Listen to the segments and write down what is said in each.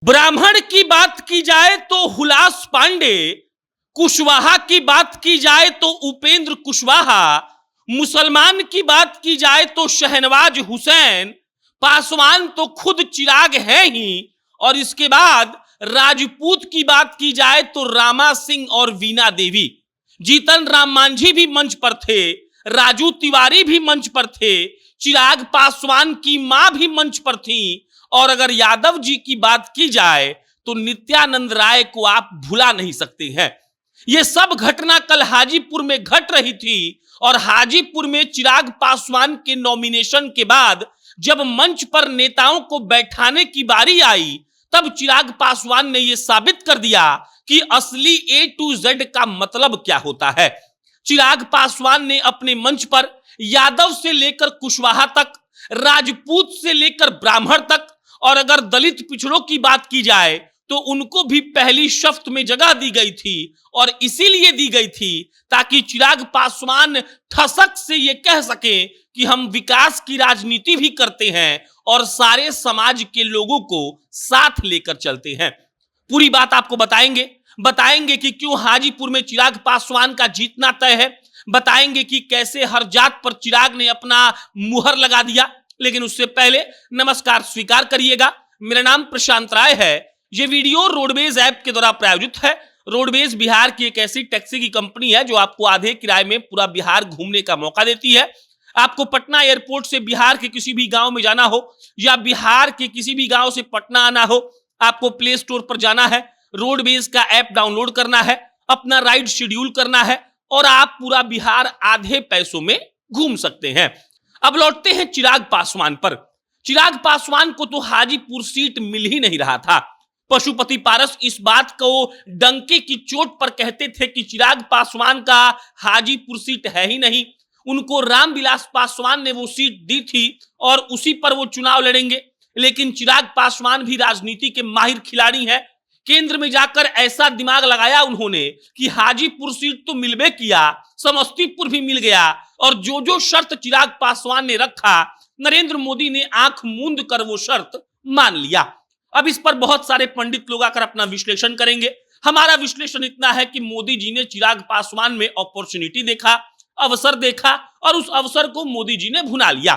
ब्राह्मण की बात की जाए तो हुलास पांडे, कुशवाहा की बात की जाए तो उपेंद्र कुशवाहा, मुसलमान की बात की जाए तो शहनवाज हुसैन, पासवान तो खुद चिराग है ही, और इसके बाद राजपूत की बात की जाए तो रामा सिंह और वीना देवी। जीतन राम मांझी भी मंच पर थे, राजू तिवारी भी मंच पर थे, चिराग पासवान की मां भी मंच पर थी, और अगर यादव जी की बात की जाए तो नित्यानंद राय को आप भुला नहीं सकते हैं। यह सब घटना कल हाजीपुर में घट रही थी, और हाजीपुर में चिराग पासवान के नॉमिनेशन के बाद जब मंच पर नेताओं को बैठाने की बारी आई, तब चिराग पासवान ने यह साबित कर दिया कि असली ए टू जेड का मतलब क्या होता है। चिराग पासवान ने अपने मंच पर यादव से लेकर कुशवाहा तक, राजपूत से लेकर ब्राह्मण तक, और अगर दलित पिछड़ों की बात की जाए तो उनको भी पहली शफ्त में जगह दी गई थी, और इसीलिए दी गई थी ताकि चिराग पासवान ठसक से यह कह सके कि हम विकास की राजनीति भी करते हैं और सारे समाज के लोगों को साथ लेकर चलते हैं। पूरी बात आपको बताएंगे कि क्यों हाजीपुर में चिराग पासवान का जीतना तय है, बताएंगे कि कैसे हर जात पर चिराग ने अपना मुहर लगा दिया। लेकिन उससे पहले नमस्कार स्वीकार करिएगा, मेरा नाम प्रशांत राय है। यह वीडियो रोडवेज ऐप के द्वारा प्रायोजित है। रोडवेज बिहार की एक ऐसी टैक्सी की कंपनी है जो आपको आधे किराए में पूरा बिहार घूमने का मौका देती है। आपको पटना एयरपोर्ट से बिहार के किसी भी गांव में जाना हो या बिहार के किसी भी गांव से पटना आना हो, आपको प्ले स्टोर पर जाना है, रोडवेज का ऐप डाउनलोड करना है, अपना राइड शेड्यूल करना है, और आप पूरा बिहार आधे पैसों में घूम सकते हैं। अब लौटते हैं चिराग पासवान पर। चिराग पासवान को तो हाजीपुर सीट मिल ही नहीं रहा था। पशुपति पारस इस बात को डंके की चोट पर कहते थे कि चिराग पासवान का हाजीपुर सीट है ही नहीं। उनको रामविलास पासवान ने वो सीट दी थी और उसी पर वो चुनाव लड़ेंगे। लेकिन चिराग पासवान भी राजनीति के माहिर खिलाड़ी हैं। केंद्र में जाकर ऐसा दिमाग लगाया उन्होंने कि हाजीपुर सीट तो मिलबे किया, समस्तीपुर भी मिल गया, और जो जो शर्त चिराग पासवान ने रखा, नरेंद्र मोदी ने आंख मूंद कर वो शर्त मान लिया। अब इस पर बहुत सारे पंडित लोग आकर अपना विश्लेषण करेंगे। हमारा विश्लेषण इतना है कि मोदी जी ने चिराग पासवान में अपॉर्चुनिटी देखा, अवसर देखा, और उस अवसर को मोदी जी ने भुना लिया।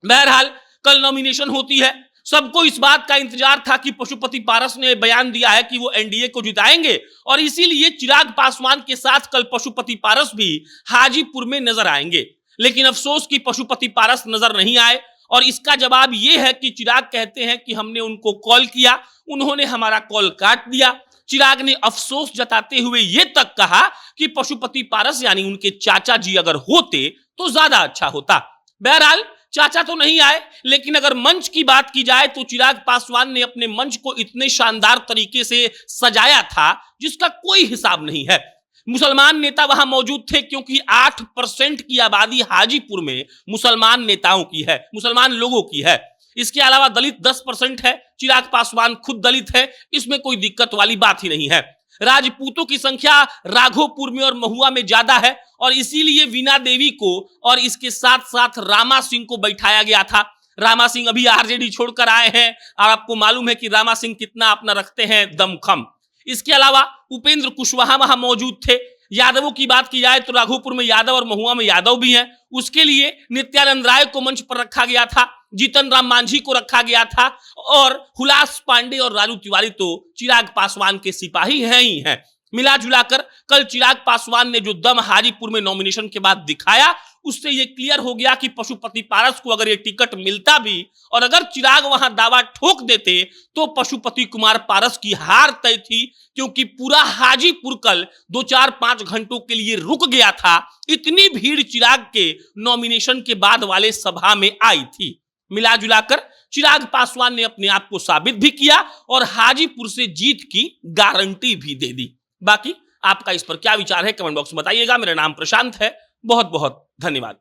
बहरहाल कल नॉमिनेशन होती है। सबको इस बात का इंतजार था कि पशुपति पारस ने बयान दिया है कि वो एनडीए को जिताएंगे, और इसीलिए चिराग पासवान के साथ कल पशुपति पारस भी हाजीपुर में नजर आएंगे। लेकिन अफसोस कि पशुपति पारस नजर नहीं आए, और इसका जवाब यह है कि चिराग कहते हैं कि हमने उनको कॉल किया, उन्होंने हमारा कॉल काट दिया। चिराग ने अफसोस जताते हुए यह तक कहा कि पशुपति पारस यानी उनके चाचा जी अगर होते तो ज्यादा अच्छा होता। बहरहाल चाचा तो नहीं आए, लेकिन अगर मंच की बात की जाए तो चिराग पासवान ने अपने मंच को इतने शानदार तरीके से सजाया था जिसका कोई हिसाब नहीं है। मुसलमान नेता वहां मौजूद थे क्योंकि 8% की आबादी हाजीपुर में मुसलमान नेताओं की है, मुसलमान लोगों की है। इसके अलावा दलित 10% है, चिराग पासवान खुद दलित है, इसमें कोई दिक्कत वाली बात ही नहीं है। राजपूतों की संख्या राघोपुर में और महुआ में ज्यादा है, और इसीलिए वीना देवी को और इसके साथ साथ रामा सिंह को बैठाया गया था। रामा सिंह अभी आरजेडी छोड़कर आए हैं, और आपको मालूम है कि रामा सिंह कितना अपना रखते हैं दमखम। इसके अलावा उपेंद्र कुशवाहा वहां मौजूद थे। यादवों की बात की जाए तो राघोपुर में यादव और महुआ में यादव भी हैं। उसके लिए नित्यानंद राय को मंच पर रखा गया था, जीतन राम मांझी को रखा गया था, और हुलास पांडे और राजू तिवारी तो चिराग पासवान के सिपाही हैं ही हैं। मिला जुलाकर कल चिराग पासवान ने जो दम हाजीपुर में नॉमिनेशन के बाद दिखाया, उससे यह क्लियर हो गया कि पशुपति पारस को अगर यह टिकट मिलता भी और अगर चिराग वहां दावा ठोक देते तो पशुपति कुमार पारस की हार तय थी, क्योंकि पूरा हाजीपुर कल 2-4-5 घंटों के लिए रुक गया था। इतनी भीड़ चिराग के नॉमिनेशन के बाद वाले सभा में आई थी। मिला जुलाकर चिराग पासवान ने अपने आप को साबित भी किया और हाजीपुर से जीत की गारंटी भी दे दी। बाकी आपका इस पर क्या विचार है कमेंट बॉक्स में बताइएगा। मेरा नाम प्रशांत है। बहुत बहुत धन्यवाद।